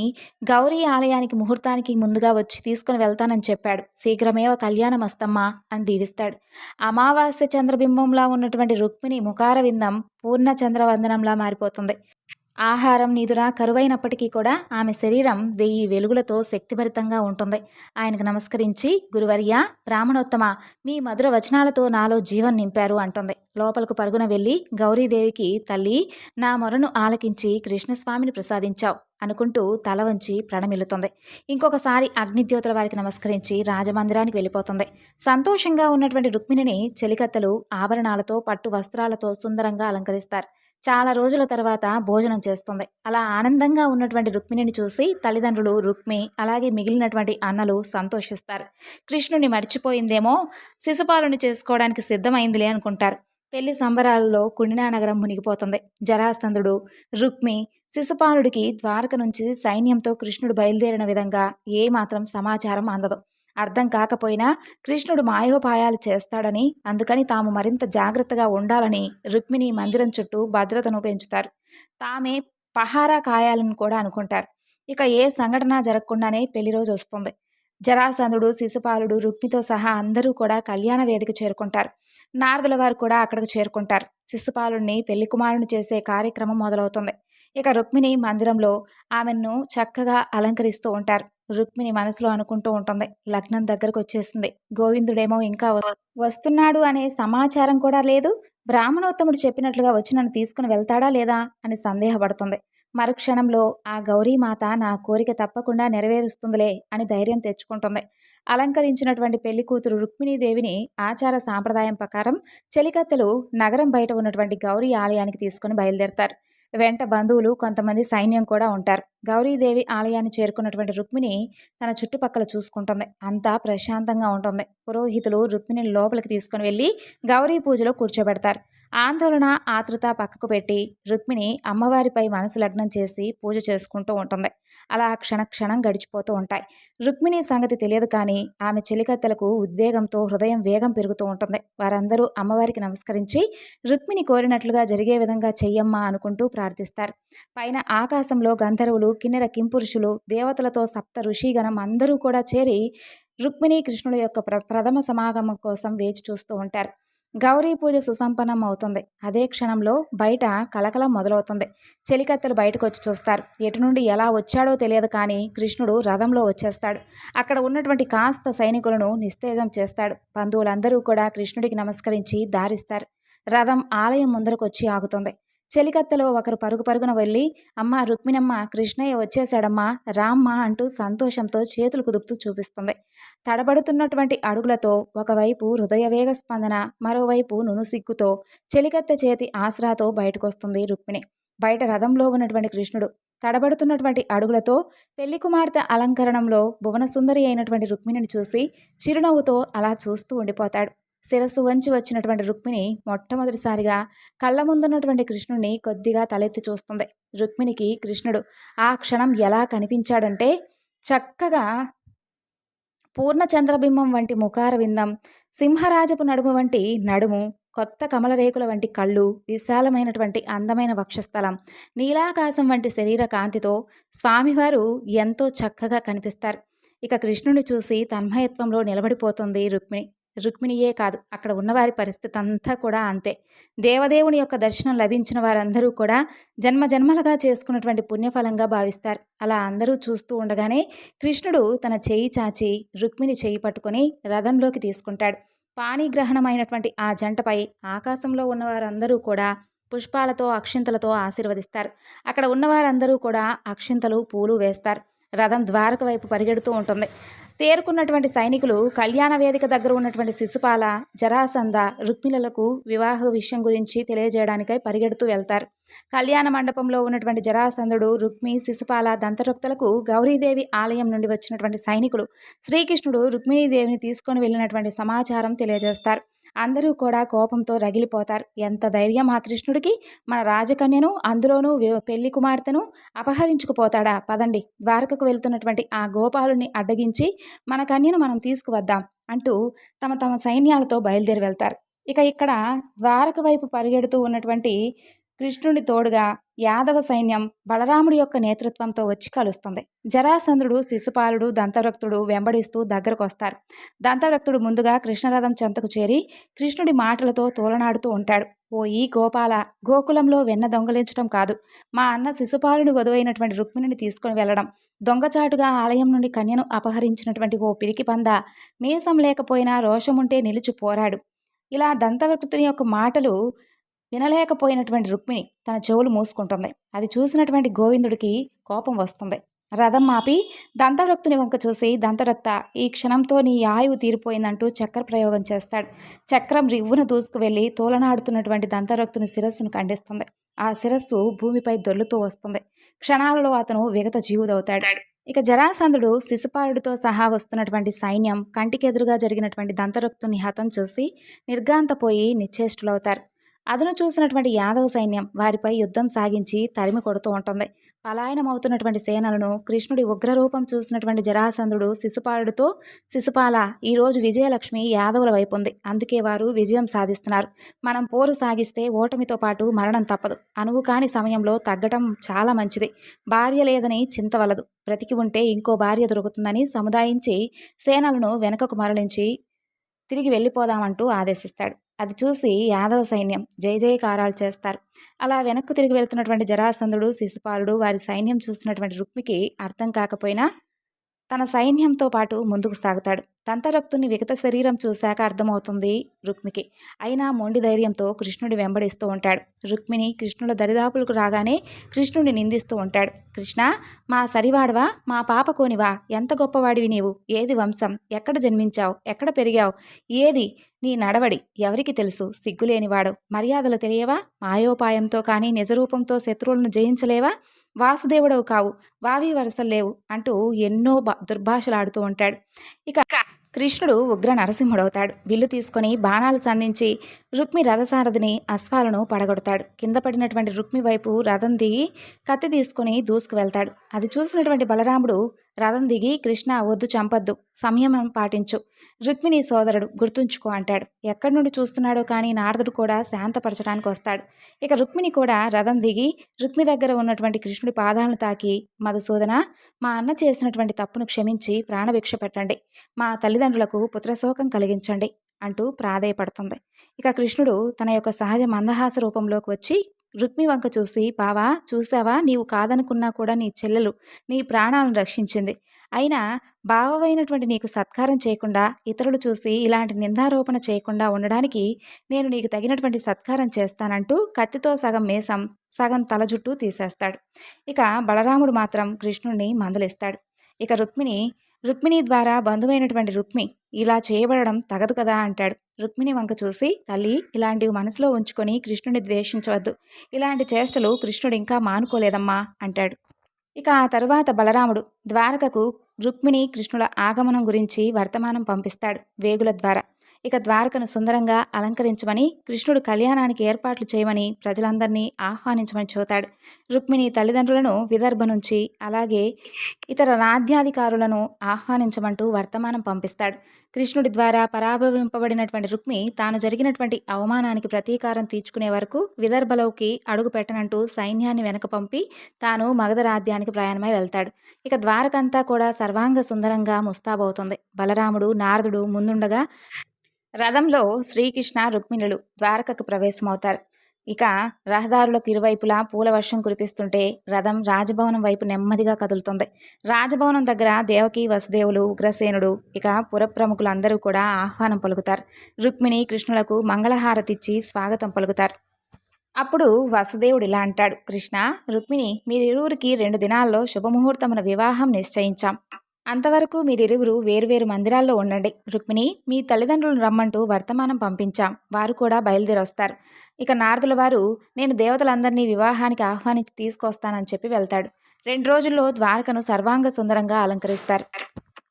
గౌరీ ఆలయానికి ముహూర్తానికి ముందుగా వచ్చి తీసుకుని వెళ్తానని చెప్పాడు. శీఘ్రమేవ కళ్యాణమస్తమ్మా అని దీవిస్తాడు. అమావాస్య చంద్రబింబంలా ఉన్నటువంటి రుక్మిణి ముఖార విందం పూర్ణ చంద్రవందనంలా మారిపోతుంది. ఆహారం, నిదుర కరువైనప్పటికీ కూడా ఆమె శరీరం 1000 వెలుగులతో శక్తిభరితంగా ఉంటుంది. ఆయనకు నమస్కరించి, గురువర్య, బ్రాహ్మణోత్తమ, మీ మధుర వచనాలతో నాలో జీవం నింపారు అంటుంది. లోపలకు పరుగున వెళ్ళి గౌరీదేవికి, తల్లి, నా మొరను ఆలకించి కృష్ణస్వామిని ప్రసాదించావు అనుకుంటూ తల వంచి ప్రణమిల్లుతుంది. ఇంకొకసారి అగ్నిద్యోతుల వారికి నమస్కరించి రాజమందిరానికి వెళ్ళిపోతుంది. సంతోషంగా ఉన్నటువంటి రుక్మిణిని చెలికత్తెలు ఆభరణాలతో, పట్టు వస్త్రాలతో సుందరంగా అలంకరిస్తారు. చాలా రోజుల తర్వాత భోజనం చేస్తుంది. అలా ఆనందంగా ఉన్నటువంటి రుక్మిణిని చూసి తల్లిదండ్రులు, రుక్మి, అలాగే మిగిలినటువంటి అన్నలు సంతోషిస్తారు. కృష్ణుని మర్చిపోయిందేమో, శిశుపాలుని చేసుకోవడానికి సిద్ధమైందిలే అనుకుంటారు. పెళ్లి సంబరాలలో కుండినా నగరం మునిగిపోతుంది. జరాసంధుడు, రుక్మి, శిశుపాలుడికి ద్వారక నుంచి సైన్యంతో కృష్ణుడు బయలుదేరిన విధంగా ఏమాత్రం సమాచారం అందదు. అర్థం కాకపోయినా కృష్ణుడు మాయోపాయాలు చేస్తాడని, అందుకని తాము మరింత జాగ్రత్తగా ఉండాలని రుక్మిణి మందిరం చుట్టూ భద్రతను పెంచుతారు. తామే పహారా కాయాలని కూడా అనుకుంటారు. ఇక ఏ సంఘటన జరగకుండానే పెళ్లి రోజు వస్తుంది. జరాసంధుడు, శిశుపాలుడు, రుక్మితో సహా అందరూ కూడా కళ్యాణ వేదిక చేరుకుంటారు. నారదుల వారు కూడా అక్కడికి చేరుకుంటారు. శిశుపాలుడిని పెళ్లి కుమారుని చేసే కార్యక్రమం మొదలవుతుంది. ఇక రుక్మిణి మందిరంలో ఆమెను చక్కగా అలంకరిస్తూ ఉంటారు. రుక్మిణి మనసులో అనుకుంటూ ఉంటుంది, లగ్నం దగ్గరకు వచ్చేసింది. గోవిందుడేమో ఇంకా వస్తున్నాడు అనే సమాచారం కూడా లేదు. బ్రాహ్మణోత్తముడు చెప్పినట్లుగా వచ్చి నన్ను తీసుకుని వెళ్తాడా లేదా అని సందేహపడుతుంది. మరుక్షణంలో ఆ గౌరీమాత నా కోరిక తప్పకుండా నెరవేరుస్తుందిలే అని ధైర్యం తెచ్చుకుంటుంది. అలంకరించినటువంటి పెళ్లి కూతురు రుక్మిణీదేవిని ఆచార సాంప్రదాయం ప్రకారం చెలికత్తెలు నగరం బయట ఉన్నటువంటి గౌరీ ఆలయానికి తీసుకుని బయలుదేరతారు. వెంట బంధువులు, కొంతమంది సైన్యం కూడా ఉంటారు. గౌరీదేవి ఆలయాన్ని చేరుకున్నటువంటి రుక్మిణి తన చుట్టుపక్కల చూసుకుంటుంది. అంతా ప్రశాంతంగా ఉంటుంది. పురోహితులు రుక్మిణిని లోపలికి తీసుకుని వెళ్ళి గౌరీ పూజలో కూర్చోబెడతారు. ఆందోళన, ఆతృత పక్కకు పెట్టి రుక్మిణి అమ్మవారిపై మనసు లగ్నం చేసి పూజ చేసుకుంటూ ఉంటుంది. అలా క్షణక్షణం గడిచిపోతూ ఉంటాయి. రుక్మిణి సంగతి తెలియదు కానీ ఆమె చెలికత్తెలకు ఉద్వేగంతో హృదయం వేగం పెరుగుతూ ఉంటుంది. వారందరూ అమ్మవారికి నమస్కరించి రుక్మిణి కోరినట్లుగా జరిగే విధంగా చెయ్యమ్మా అనుకుంటూ ప్రార్థిస్తారు. పైన ఆకాశంలో గంధర్వులు, కిన్నెర కింపురుషులు, దేవతలతో సప్త ఋషిగణం అందరూ కూడా చేరి రుక్మిణి కృష్ణుల యొక్క ప్రథమ సమాగమం కోసం వేచి చూస్తూ ఉంటారు. గౌరీ పూజ సుసంపన్నం అవుతుంది. అదే క్షణంలో బయట కలకలం మొదలవుతుంది. చెలికత్తెలు బయటకు వచ్చి చూస్తారు. ఎటు నుండి ఎలా వచ్చాడో తెలియదు కానీ కృష్ణుడు రథంలో వచ్చేస్తాడు. అక్కడ ఉన్నటువంటి కాస్త సైనికులను నిస్తేజం చేస్తాడు. బంధువులందరూ కూడా కృష్ణుడికి నమస్కరించి దారిస్తారు. రథం ఆలయం ముందరకు వచ్చి ఆగుతుంది. చెలికత్తెలో ఒకరు పరుగు పరుగున వెళ్ళి, అమ్మ రుక్మిణమ్మ, కృష్ణయ్య వచ్చేశాడమ్మా, రామ్మా అంటూ సంతోషంతో చేతులు కుదుపుతూ చూపిస్తుంది. తడబడుతున్నటువంటి అడుగులతో ఒకవైపు హృదయవేగ స్పందన, మరోవైపు నునుసిగ్గుతో చెలికత్తె చేతి ఆసరాతో బయటకొస్తుంది రుక్మిణి. బయట రథంలో ఉన్నటువంటి కృష్ణుడు తడబడుతున్నటువంటి అడుగులతో పెళ్లి కుమార్తె అలంకరణంలో భువనసుందరి అయినటువంటి రుక్మిణిని చూసి చిరునవ్వుతో అలా చూస్తూ ఉండిపోతాడు. శిరస్సు వంచి వచ్చినటువంటి రుక్మిణి మొట్టమొదటిసారిగా కళ్ళ ముందున్నటువంటి కృష్ణుడిని కొద్దిగా తలెత్తి చూస్తుంది. రుక్మిణికి కృష్ణుడు ఆ క్షణం ఎలా కనిపించాడంటే, చక్కగా పూర్ణ చంద్రబింబం వంటి ముఖార విందం, సింహరాజపు నడుము వంటి నడుము, కొత్త కమలరేకుల వంటి కళ్ళు, విశాలమైనటువంటి అందమైన వక్షస్థలం, నీలాకాశం వంటి శరీర కాంతితో స్వామివారు ఎంతో చక్కగా కనిపిస్తారు. ఇక కృష్ణుని చూసి తన్మయత్వంలో నిలబడిపోతుంది రుక్మిణి. రుక్మిణియే కాదు, అక్కడ ఉన్నవారి పరిస్థితి అంతా కూడా అంతే. దేవదేవుని యొక్క దర్శనం లభించిన వారందరూ కూడా జన్మజన్మలుగా చేసుకున్నటువంటి పుణ్యఫలంగా భావిస్తారు. అలా అందరూ చూస్తూ ఉండగానే కృష్ణుడు తన చేయి చాచి రుక్మిణి చేయి పట్టుకొని రథంలోకి తీసుకుంటాడు. పాణిగ్రహణమైనటువంటి ఆ జంటపై ఆకాశంలో ఉన్నవారందరూ కూడా పుష్పాలతో, అక్షింతలతో ఆశీర్వదిస్తారు. అక్కడ ఉన్నవారందరూ కూడా అక్షింతలు, పూలు వేస్తారు. రథం ద్వారక వైపు పరిగెడుతూ ఉంటుంది. తేరుకున్నటువంటి సైనికులు కళ్యాణ వేదిక దగ్గర ఉన్నటువంటి శిశుపాల, జరాసంధ, రుక్మిణులకు వివాహ విషయం గురించి తెలియజేయడానికై పరిగెడుతూ వెళ్తారు. కళ్యాణ మండపంలో ఉన్నటువంటి జరాసంధుడు, రుక్మి, శిశుపాల దంతరక్తులకు గౌరీదేవి ఆలయం నుండి వచ్చినటువంటి సైనికులు శ్రీకృష్ణుడు రుక్మిణీదేవిని తీసుకొని వెళ్ళినటువంటి సమాచారం తెలియజేస్తారు. అందరూ కూడా కోపంతో రగిలిపోతారు. ఎంత ధైర్యం ఆ కృష్ణుడికి! మన రాజకన్యను, అందులోనూ పెళ్లి కుమార్తెను అపహరించుకుపోతాడా? పదండి, ద్వారకకు వెళ్తున్నటువంటి ఆ గోపాలుని అడ్డగించి మన కన్యను మనం తీసుకువద్దాం అంటూ తమ తమ సైన్యాలతో బయలుదేరి వెళ్తారు. ఇక ఇక్కడ ద్వారక వైపు పరిగెడుతూ ఉన్నటువంటి కృష్ణుడి తోడుగా యాదవ సైన్యం బలరాముడి యొక్క నేతృత్వంతో వచ్చి కలుస్తుంది. జరాసంధుడు, శిశుపాలుడు, దంతరక్తుడు వెంబడిస్తూ దగ్గరకొస్తారు. దంతరక్తుడు ముందుగా కృష్ణరథం చెంతకు చేరి కృష్ణుడి మాటలతో తోలనాడుతూ ఉంటాడు. ఓ ఈ గోపాల, గోకులంలో వెన్న దొంగలించడం కాదు, మా అన్న శిశుపాలుని వధువైనటువంటి రుక్మిణిని తీసుకుని వెళ్లడం, దొంగచాటుగా ఆలయం నుండి కన్యను అపహరించినటువంటి ఓ పిరికి పంద, మీసం లేకపోయినా రోషముంటే నిలిచి పోరాడు. ఇలా దంతవక్తుని యొక్క మాటలు వినలేకపోయినటువంటి రుక్మిణి తన చెవులు మూసుకుంటుంది. అది చూసినటువంటి గోవిందుడికి కోపం వస్తుంది. రథం ఆపి దంతవక్తుని వంక చూసి, దంతరక్త, ఈ క్షణంతో నీ ఆయువు తీరిపోయిందంటూ చక్ర ప్రయోగం చేస్తాడు. చక్రం రివ్వున దూసుకువెళ్లి తోలనాడుతున్నటువంటి దంతరక్తుని శిరస్సును ఖండిస్తుంది. ఆ శిరస్సు భూమిపై దొర్లుతూ వస్తుంది. క్షణాలలో అతను విగత జీవుడవుతాడు. ఇక జరాసంధుడు, శిశుపాలుడితో సహా వస్తున్నటువంటి సైన్యం కంటికెదురుగా జరిగినటువంటి దంతరక్తుని హతం చూసి నిర్ఘాంతపోయి నిశ్చేష్టులవుతారు. అదును చూసినటువంటి యాదవ సైన్యం వారిపై యుద్ధం సాగించి తరిమి కొడుతూ ఉంటుంది. పలాయనమవుతున్నటువంటి సేనలను కృష్ణుడి ఉగ్రరూపం చూసినటువంటి జరాసంధుడు శిశుపాలుడితో, శిశుపాల, ఈరోజు విజయలక్ష్మి యాదవుల వైపు ఉంది, అందుకే వారు విజయం సాధిస్తున్నారు. మనం పోరు సాగిస్తే ఓటమితో పాటు మరణం తప్పదు. అనువు కాని సమయంలో తగ్గటం చాలా మంచిది. భార్య లేదని చింతవలదు, బ్రతికి ఉంటే ఇంకో భార్య దొరుకుతుందని సముదాయించి సేనలను వెనుకకు మరలించి తిరిగి వెళ్ళిపోదామంటూ ఆదేశిస్తాడు. అది చూసి యాదవ సైన్యం జయ జయకారాలు చేస్తారు. అలా వెనక్కు తిరిగి వెళ్తున్నటువంటి జరాసంధుడు, శిశుపాలుడు, వారి సైన్యం చూసినటువంటి రుక్మికి అర్థం కాకపోయినా తన సైన్యంతో పాటు ముందుకు సాగుతాడు. దంతరక్తుని విగత శరీరం చూశాక అర్థమవుతుంది రుక్మికి. అయినా మొండి ధైర్యంతో కృష్ణుడి వెంబడిస్తూ ఉంటాడు. రుక్మిణి కృష్ణుల దరిదాపులకు రాగానే కృష్ణుడిని నిందిస్తూ ఉంటాడు. కృష్ణ, మా సరివాడవా, మా పాప కోనివా, ఎంత గొప్పవాడివి నీవు, ఏది వంశం, ఎక్కడ జన్మించావు, ఎక్కడ పెరిగావు, ఏది నీ నడవడి, ఎవరికి తెలుసు, సిగ్గులేనివాడు, మర్యాదలు తెలియవా, మాయోపాయంతో కానీ నిజరూపంతో శత్రువులను జయించలేవా, వాసుదేవుడవు కావు, వావి వరసలు లేవు అంటూ ఎన్నో దుర్భాషలాడుతూ ఉంటాడు. ఇక కృష్ణుడు ఉగ్ర నరసింహుడవుతాడు. విల్లు తీసుకొని బాణాలు సంధించి రుక్మి రథసారథిని, అశ్వాలను పడగొడతాడు. కింద పడినటువంటి రుక్మి వైపు రథం దిగి కత్తి తీసుకుని దూసుకు వెళ్తాడు. అది చూసినటువంటి బలరాముడు రథం దిగి, కృష్ణ వద్దు, చంపద్దు, సంయమనం పాటించు, రుక్మిణి సోదరుడు, గుర్తుంచుకో అంటాడు. ఎక్కడి నుండి చూస్తున్నాడో కానీ నారదుడు కూడా శాంతపరచడానికి వస్తాడు. ఇక రుక్మిణి కూడా రథం దిగి రుక్మి దగ్గర ఉన్నటువంటి కృష్ణుడి పాదాలను తాకి, మధుసూదన, మా అన్న చేసినటువంటి తప్పును క్షమించి ప్రాణభిక్ష పెట్టండి, మా తల్లిదండ్రులకు పుత్రశోకం కలిగించండి అంటూ ప్రాధేయపడుతుంది. ఇక కృష్ణుడు తన యొక్క సహజ మందహాస రూపంలోకి వచ్చి రుక్మి వంక చూసి, బావా, చూసావా, నీవు కాదనుకున్నా కూడా నీ చెల్లెలు నీ ప్రాణాలను రక్షించింది. అయినా బావవైనటువంటి నీకు సత్కారం చేయకుండా, ఇతరులు చూసి ఇలాంటి నిందారోపణ చేయకుండా ఉండడానికి నేను నీకు తగినటువంటి సత్కారం చేస్తానంటూ కత్తితో సగం మేసం, సగం తల జుట్టు తీసేస్తాడు. ఇక బలరాముడు మాత్రం కృష్ణుడిని మందలిస్తాడు. ఇక రుక్మిణి ద్వారా బంధువైనటువంటి రుక్మి ఇలా చేయబడడం తగదు కదా అంటాడు. రుక్మిణి వంక చూసి, తల్లి, ఇలాంటివి మనసులో ఉంచుకొని కృష్ణుడిని ద్వేషించవద్దు, ఇలాంటి చేష్టలు కృష్ణుడు ఇంకా మానుకోలేదమ్మా అంటాడు. ఇక ఆ తరువాత బలరాముడు ద్వారకకు రుక్మిణి కృష్ణుల ఆగమనం గురించి వర్తమానం పంపిస్తాడు వేగుల ద్వారా. ఇక ద్వారకను సుందరంగా అలంకరించమని, కృష్ణుడు కళ్యాణానికి ఏర్పాట్లు చేయమని ప్రజలందరినీ ఆహ్వానించమని చెబుతాడు. రుక్మిణి తల్లిదండ్రులను విదర్భ నుంచి, అలాగే ఇతర రాజ్యాధికారులను ఆహ్వానించమంటూ వర్తమానం పంపిస్తాడు. కృష్ణుడి ద్వారా పరాభవింపబడినటువంటి రుక్మి తాను జరిగినటువంటి అవమానానికి ప్రతీకారం తీర్చుకునే వరకు విదర్భలోకి అడుగు పెట్టనంటూ సైన్యాన్ని వెనక పంపి తాను మగధ రాజ్యానికి ప్రయాణమై వెళ్తాడు. ఇక ద్వారకంతా కూడా సర్వాంగ సుందరంగా ముస్తాబవుతుంది. బలరాముడు, నారదుడు ముందుండగా రథంలో శ్రీకృష్ణ, రుక్మిణులు ద్వారకకు ప్రవేశమవుతారు. ఇక రహదారులకు ఇరువైపులా పూల వర్షం కురిపిస్తుంటే రథం రాజభవనం వైపు నెమ్మదిగా కదులుతుంది. రాజభవనం దగ్గర దేవకి, వసుదేవులు, ఉగ్రసేనుడు, ఇక పురప్రముఖులందరూ కూడా ఆహ్వానం పలుకుతారు. రుక్మిణి కృష్ణులకు మంగళహారతిచ్చి స్వాగతం పలుకుతారు. అప్పుడు వసుదేవుడు ఇలా అంటాడు, కృష్ణ, రుక్మిణి, మీరిరువురికి 2 దినాల్లో శుభముహూర్తమున వివాహం నిశ్చయించాం. అంతవరకు మీరిరువురు వేరువేరు మందిరాల్లో ఉండండి. రుక్మిణి, మీ తల్లిదండ్రులను రమ్మంటూ వర్తమానం పంపించాం, వారు కూడా బయలుదేరొస్తారు. ఇక నారదుల వారు, నేను దేవతలందరినీ వివాహానికి ఆహ్వానించి తీసుకొస్తానని చెప్పి వెళ్తాడు. 2 రోజుల్లో ద్వారకను సర్వాంగ సుందరంగా అలంకరిస్తారు.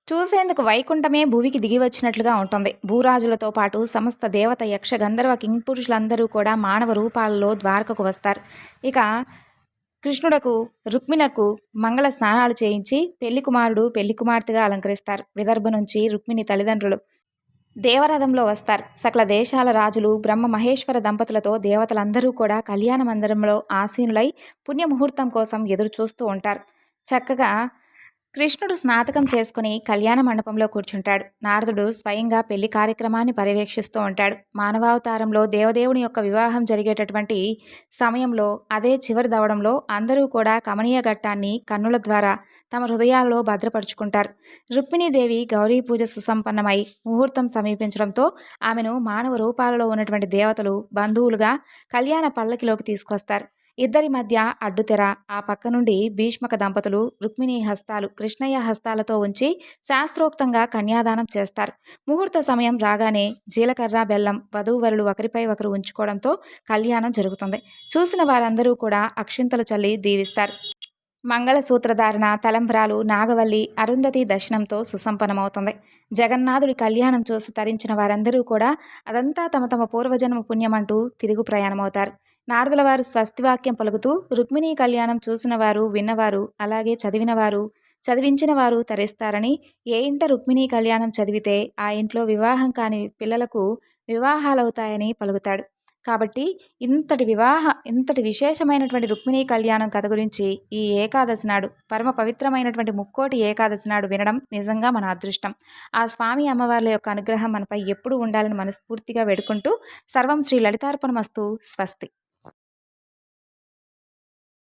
చూసేందుకు వైకుంఠమే భూమికి దిగి వచ్చినట్లుగా ఉంటుంది. భూరాజులతో పాటు సమస్త దేవత, యక్ష, గంధర్వ, కింపురుషులందరూ కూడా మానవ రూపాలలో ద్వారకకు వస్తారు. ఇక కృష్ణుడకు, రుక్మిణకు మంగళ స్నానాలు చేయించి పెళ్లి కుమారుడు, పెళ్లి కుమార్తెగా అలంకరిస్తారు. విదర్భ నుంచి రుక్మిణి తల్లిదండ్రులు దేవరథంలో వస్తారు. సకల దేశాల రాజులు, బ్రహ్మ మహేశ్వర దంపతులతో దేవతలందరూ కూడా కళ్యాణ మందిరంలో ఆసీనులై పుణ్యముహూర్తం కోసం ఎదురు చూస్తూ ఉంటారు. చక్కగా కృష్ణుడు స్నాతకం చేసుకుని కళ్యాణ మండపంలో కూర్చుంటాడు. నారదుడు స్వయంగా పెళ్లి కార్యక్రమాన్ని పర్యవేక్షిస్తూ ఉంటాడు. మానవావతారంలో దేవదేవుని యొక్క వివాహం జరిగేటటువంటి సమయంలో అదే చివరి దవడంలో అందరూ కూడా కమనీయ ఘట్టాన్ని కన్నుల ద్వారా తమ హృదయాల్లో భద్రపరుచుకుంటారు. రుక్మిణీదేవి గౌరీ పూజ సుసంపన్నమై ముహూర్తం సమీపించడంతో ఆమెను మానవ రూపాలలో ఉన్నటువంటి దేవతలు బంధువులుగా కళ్యాణ పల్లకిలోకి తీసుకొస్తారు. ఇద్దరి మధ్య అడ్డుతెర, ఆ పక్క నుండి భీష్మక దంపతులు రుక్మిణి హస్తాలు కృష్ణయ్య హస్తాలతో ఉంచి శాస్త్రోక్తంగా కన్యాదానం చేస్తారు. ముహూర్త సమయం రాగానే జీలకర్ర, బెల్లం వధూవరులు ఒకరిపై ఒకరు ఉంచుకోవడంతో కళ్యాణం జరుగుతుంది. చూసిన వారందరూ కూడా అక్షింతలు చల్లి దీవిస్తారు. మంగళసూత్రధారణ, తలంబ్రాలు, నాగవల్లి, అరుంధతి దర్శనంతో సుసంపన్నమవుతుంది. జగన్నాథుడి కళ్యాణం చూసి తరించిన వారందరూ కూడా అదంతా తమ తమ పూర్వజన్మ పుణ్యమంటూ తిరుగు ప్రయాణమవుతారు. నారదుల వారు స్వస్తివాక్యం పలుకుతూ రుక్మిణీ కళ్యాణం చూసిన వారు, విన్నవారు, అలాగే చదివినవారు, చదివించిన వారు తరిస్తారని, ఏ ఇంట రుక్మిణీ కళ్యాణం చదివితే ఆ ఇంట్లో వివాహం కాని పిల్లలకు వివాహాలవుతాయని పలుకుతాడు. కాబట్టి ఇంతటి విశేషమైనటువంటి రుక్మిణీ కళ్యాణం కథ గురించి ఈ ఏకాదశి నాడు, పరమ పవిత్రమైనటువంటి ముక్కోటి ఏకాదశి నాడు వినడం నిజంగా మన అదృష్టం. ఆ స్వామి అమ్మవార్ల యొక్క అనుగ్రహం మనపై ఎప్పుడూ ఉండాలని మనస్ఫూర్తిగా వేడుకుంటూ సర్వం శ్రీ లలితార్పణమస్తు. స్వస్తి.